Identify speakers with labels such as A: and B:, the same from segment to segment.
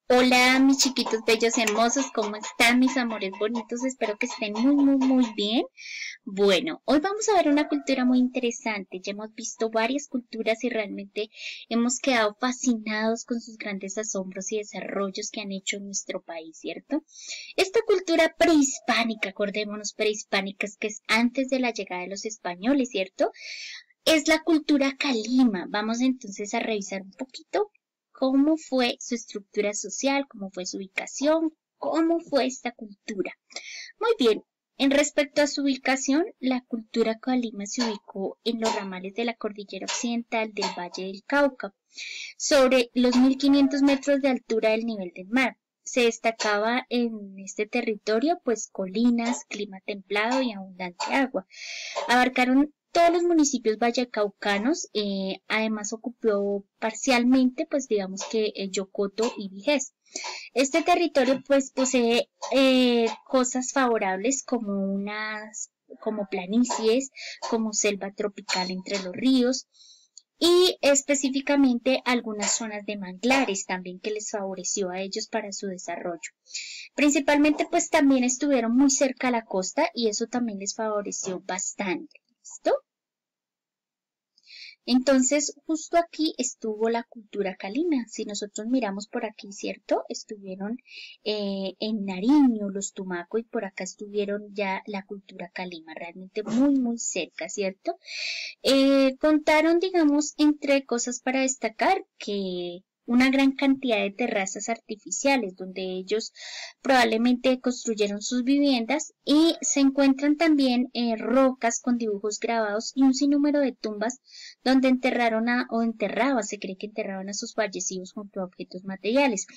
A: Hola, mis chiquitos bellos y hermosos, ¿cómo están mis amores bonitos? Espero que estén muy bien. Bueno, hoy vamos a ver una cultura muy interesante. Ya hemos visto varias culturas y realmente hemos quedado fascinados con sus grandes asombros y desarrollos que han hecho en nuestro país, ¿cierto? Esta cultura prehispánica, acordémonos, prehispánicas, que es antes de la llegada de los españoles, ¿cierto? Es la cultura calima. Vamos entonces a revisar un poquito cómo fue su estructura social, cómo fue su ubicación, cómo fue esta cultura. Muy bien, en respecto a su ubicación, la cultura calima se ubicó en los ramales de la cordillera occidental del Valle del Cauca, sobre los 1500 metros de altura del nivel del mar. Se destacaba en este territorio pues colinas, clima templado y abundante agua. Abarcaron todos los municipios vallecaucanos, además ocupó parcialmente, pues digamos que Yocoto y Vigés. Este territorio pues posee cosas favorables como planicies, como selva tropical entre los ríos y específicamente algunas zonas de manglares también que les favoreció a ellos para su desarrollo. Principalmente pues también estuvieron muy cerca a la costa y eso también les favoreció bastante. ¿Listo? Entonces, justo aquí estuvo la cultura calima. Si nosotros miramos por aquí, ¿cierto? Estuvieron en Nariño, los Tumaco, y por acá estuvieron ya la cultura calima, realmente muy cerca, ¿cierto? Contaron, digamos, entre cosas para destacar que una gran cantidad de terrazas artificiales donde ellos probablemente construyeron sus viviendas y se encuentran también rocas con dibujos grabados y un sinnúmero de tumbas donde se cree que enterraban a sus fallecidos junto a objetos materiales.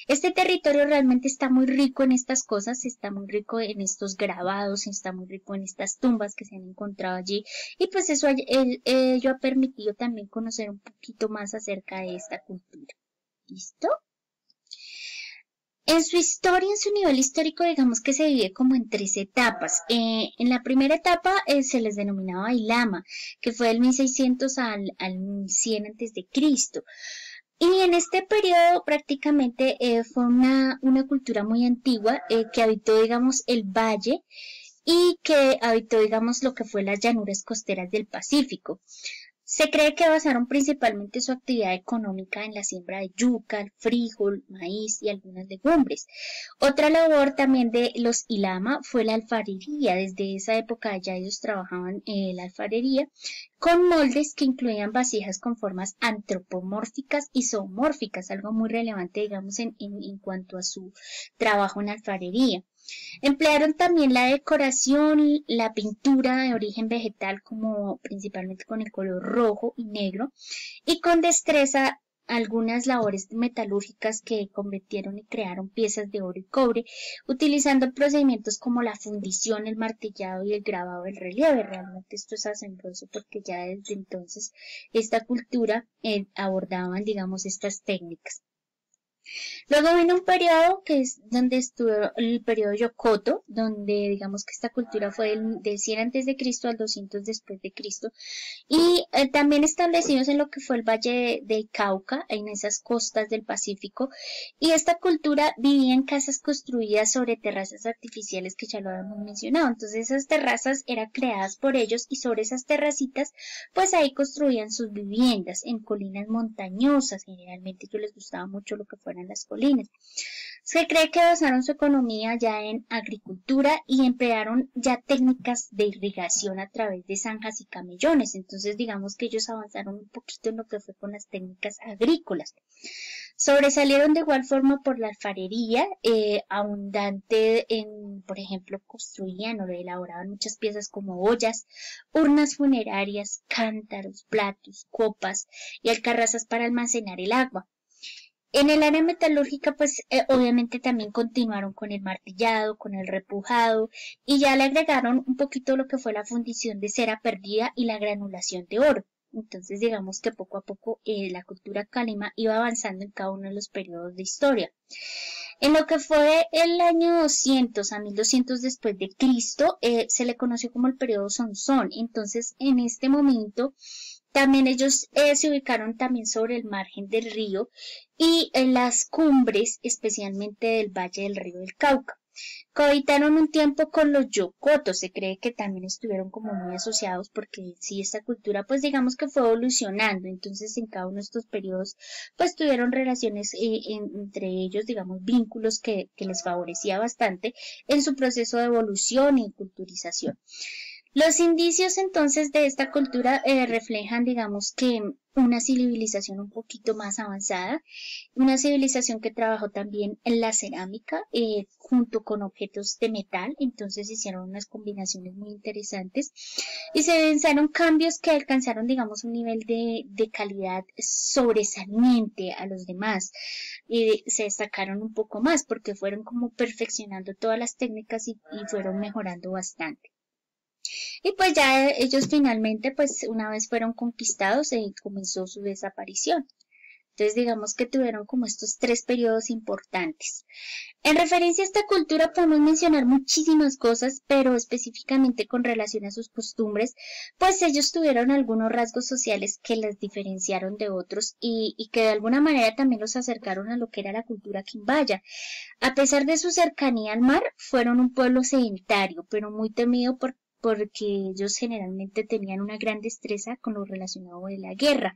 A: Este territorio realmente está muy rico en estas cosas, está muy rico en estos grabados, está muy rico en estas tumbas que se han encontrado allí y pues eso ello ha permitido también conocer un poquito más acerca de esta cultura. ¿Listo? En su historia, en su nivel histórico, digamos que se divide como en tres etapas. En la primera etapa se les denominaba Ilama, que fue del 1600 al 100 antes de Cristo. Y en este periodo prácticamente fue una cultura muy antigua que habitó, digamos, el valle y que habitó, digamos, lo que fue las llanuras costeras del Pacífico. Se cree que basaron principalmente su actividad económica en la siembra de yuca, frijol, maíz y algunas legumbres. Otra labor también de los Ilama fue la alfarería. Desde esa época ya ellos trabajaban la alfarería con moldes que incluían vasijas con formas antropomórficas y zoomórficas, algo muy relevante, digamos, en cuanto a su trabajo en alfarería. Emplearon también la decoración, la pintura de origen vegetal, como principalmente con el color rojo y negro, y con destreza algunas labores metalúrgicas que convirtieron y crearon piezas de oro y cobre, utilizando procedimientos como la fundición, el martillado y el grabado del relieve. Realmente esto es asombroso porque ya desde entonces esta cultura abordaban, digamos, estas técnicas. Luego vino un periodo que es donde estuvo el periodo Yokoto, donde digamos que esta cultura fue del 100 antes de Cristo al 200 después de Cristo, y también establecidos en lo que fue el Valle del Cauca, en esas costas del Pacífico, y esta cultura vivía en casas construidas sobre terrazas artificiales que ya lo habíamos mencionado. Entonces esas terrazas eran creadas por ellos y sobre esas terracitas pues ahí construían sus viviendas en colinas montañosas. Generalmente a ellos les gustaba mucho lo que fueran las colinas. Se cree que basaron su economía ya en agricultura y emplearon ya técnicas de irrigación a través de zanjas y camellones. Entonces, digamos que ellos avanzaron un poquito en lo que fue con las técnicas agrícolas. Sobresalieron de igual forma por la alfarería, abundante en, por ejemplo, construían o elaboraban muchas piezas como ollas, urnas funerarias, cántaros, platos, copas y alcarrazas para almacenar el agua. En el área metalúrgica, pues obviamente también continuaron con el martillado, con el repujado y ya le agregaron un poquito lo que fue la fundición de cera perdida y la granulación de oro. Entonces digamos que poco a poco la cultura calima iba avanzando en cada uno de los periodos de historia. En lo que fue el año 200 a 1200 después de Cristo, se le conoció como el periodo Sonsón. Entonces en este momento También ellos se ubicaron también sobre el margen del río y en las cumbres, especialmente del valle del río del Cauca. Cohabitaron un tiempo con los yocotos, se cree que también estuvieron como muy asociados porque sí, esta cultura pues digamos que fue evolucionando, entonces en cada uno de estos periodos pues tuvieron relaciones entre ellos, digamos vínculos que les favorecía bastante en su proceso de evolución y culturización. Los indicios entonces de esta cultura reflejan, digamos que una civilización un poquito más avanzada, una civilización que trabajó también en la cerámica junto con objetos de metal, entonces hicieron unas combinaciones muy interesantes y se pensaron cambios que alcanzaron, digamos, un nivel de calidad sobresaliente a los demás y se destacaron un poco más porque fueron como perfeccionando todas las técnicas y fueron mejorando bastante. Y pues ya ellos finalmente, pues una vez fueron conquistados, comenzó su desaparición. Entonces digamos que tuvieron como estos tres periodos importantes. En referencia a esta cultura podemos mencionar muchísimas cosas, pero específicamente con relación a sus costumbres, pues ellos tuvieron algunos rasgos sociales que las diferenciaron de otros y que de alguna manera también los acercaron a lo que era la cultura quimbaya. A pesar de su cercanía al mar, fueron un pueblo sedentario, pero muy temido porque ellos generalmente tenían una gran destreza con lo relacionado de la guerra.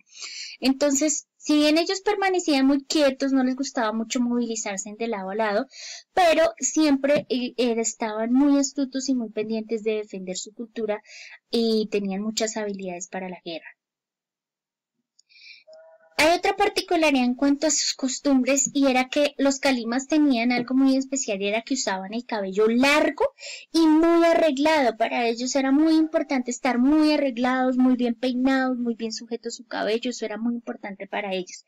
A: Entonces, si bien ellos permanecían muy quietos, no les gustaba mucho movilizarse de lado a lado, pero siempre estaban muy astutos y muy pendientes de defender su cultura y tenían muchas habilidades para la guerra. Hay otra particularidad en cuanto a sus costumbres y era que los calimas tenían algo muy especial y era que usaban el cabello largo y muy arreglado. Para ellos era muy importante estar muy arreglados, muy bien peinados, muy bien sujetos su cabello, eso era muy importante para ellos.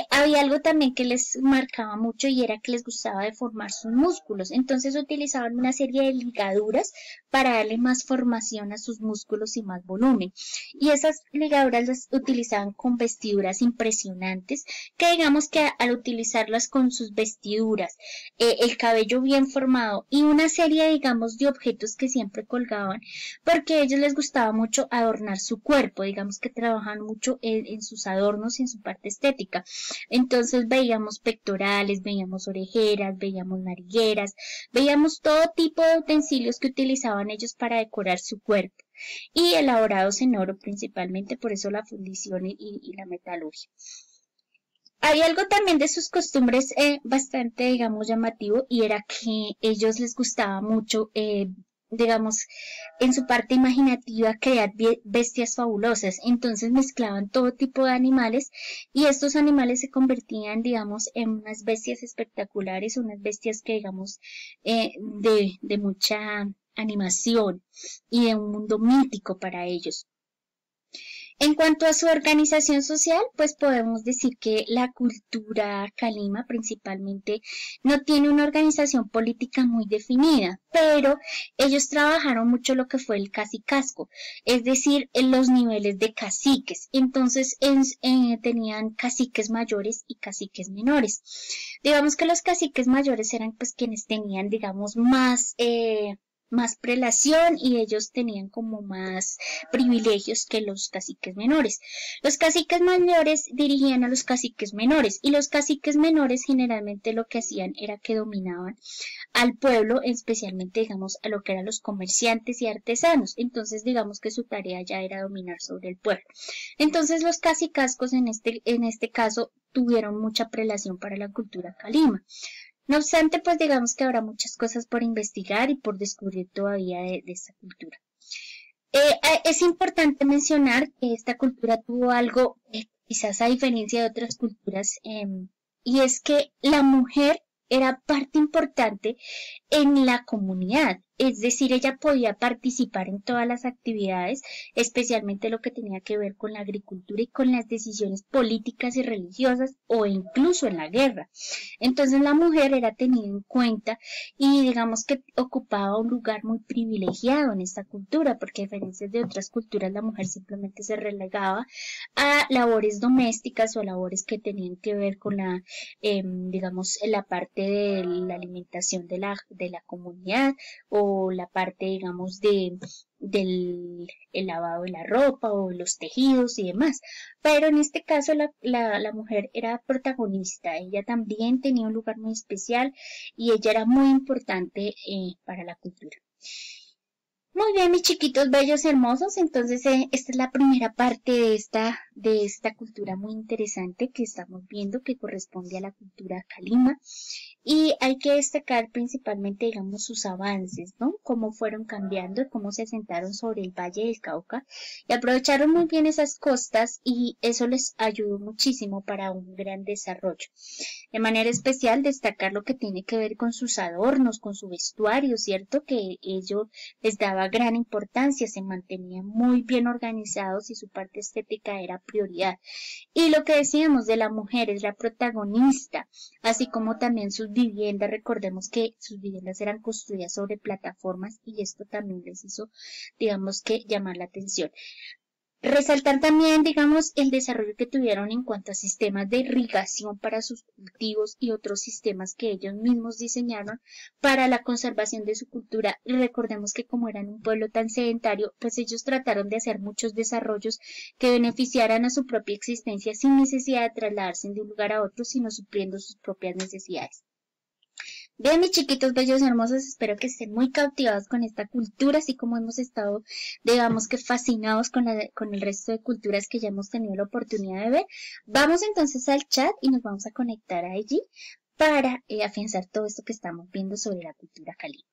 A: Había algo también que les marcaba mucho y era que les gustaba deformar sus músculos, entonces utilizaban una serie de ligaduras para darle más formación a sus músculos y más volumen. Y esas ligaduras las utilizaban con vestiduras impresionantes, que digamos que al utilizarlas con sus vestiduras, el cabello bien formado y una serie, digamos, de objetos que siempre colgaban, porque a ellos les gustaba mucho adornar su cuerpo, digamos que trabajan mucho en sus adornos y en su parte estética. Entonces veíamos pectorales, veíamos orejeras, veíamos narigueras, veíamos todo tipo de utensilios que utilizaban ellos para decorar su cuerpo y elaborados en oro principalmente, por eso la fundición y la metalurgia. Hay algo también de sus costumbres bastante, digamos, llamativo y era que ellos les gustaba mucho, digamos, en su parte imaginativa crear bestias fabulosas. Entonces mezclaban todo tipo de animales y estos animales se convertían, digamos, en unas bestias espectaculares, unas bestias que, digamos, de mucha animación y de un mundo mítico para ellos. En cuanto a su organización social, pues podemos decir que la cultura calima principalmente no tiene una organización política muy definida, pero ellos trabajaron mucho lo que fue el cacicazgo, es decir, en los niveles de caciques. Entonces tenían caciques mayores y caciques menores. Digamos que los caciques mayores eran pues quienes tenían, digamos, más prelación y ellos tenían como más privilegios que los caciques menores. Los caciques mayores dirigían a los caciques menores y los caciques menores generalmente lo que hacían era que dominaban al pueblo, especialmente digamos a lo que eran los comerciantes y artesanos. Entonces digamos que su tarea ya era dominar sobre el pueblo. Entonces los cacicazgos en este caso tuvieron mucha prelación para la cultura calima. No obstante, pues digamos que habrá muchas cosas por investigar y por descubrir todavía de esta cultura. Es importante mencionar que esta cultura tuvo algo, quizás a diferencia de otras culturas, y es que la mujer era parte importante en la comunidad, es decir, ella podía participar en todas las actividades, especialmente lo que tenía que ver con la agricultura y con las decisiones políticas y religiosas o incluso en la guerra. Entonces la mujer era tenida en cuenta y digamos que ocupaba un lugar muy privilegiado en esta cultura, porque a diferencia de otras culturas la mujer simplemente se relegaba a labores domésticas o a labores que tenían que ver con digamos, la parte de la alimentación de la comunidad o o la parte, digamos, del el lavado de la ropa o los tejidos y demás. Pero en este caso la mujer era protagonista, ella también tenía un lugar muy especial y ella era muy importante para la cultura. Muy bien, mis chiquitos bellos hermosos, entonces esta es la primera parte de esta cultura muy interesante que estamos viendo que corresponde a la cultura Calima. Y hay que destacar principalmente, digamos, sus avances, ¿no? Cómo fueron cambiando, cómo se asentaron sobre el Valle del Cauca y aprovecharon muy bien esas costas y eso les ayudó muchísimo para un gran desarrollo. De manera especial, destacar lo que tiene que ver con sus adornos, con su vestuario, ¿cierto? Que ello les daba gran importancia, se mantenían muy bien organizados y su parte estética era prioridad. Y lo que decíamos de la mujer es la protagonista, así como también sus viviendas. Recordemos que sus viviendas eran construidas sobre plataformas y esto también les hizo, digamos que, llamar la atención. Resaltar también, digamos, el desarrollo que tuvieron en cuanto a sistemas de irrigación para sus cultivos y otros sistemas que ellos mismos diseñaron para la conservación de su cultura. Y recordemos que como eran un pueblo tan sedentario, pues ellos trataron de hacer muchos desarrollos que beneficiaran a su propia existencia sin necesidad de trasladarse de un lugar a otro, sino supliendo sus propias necesidades. Bien, mis chiquitos bellos y hermosos, espero que estén muy cautivados con esta cultura, así como hemos estado, digamos que fascinados con el resto de culturas que ya hemos tenido la oportunidad de ver. Vamos entonces al chat y nos vamos a conectar allí para afianzar todo esto que estamos viendo sobre la cultura cali.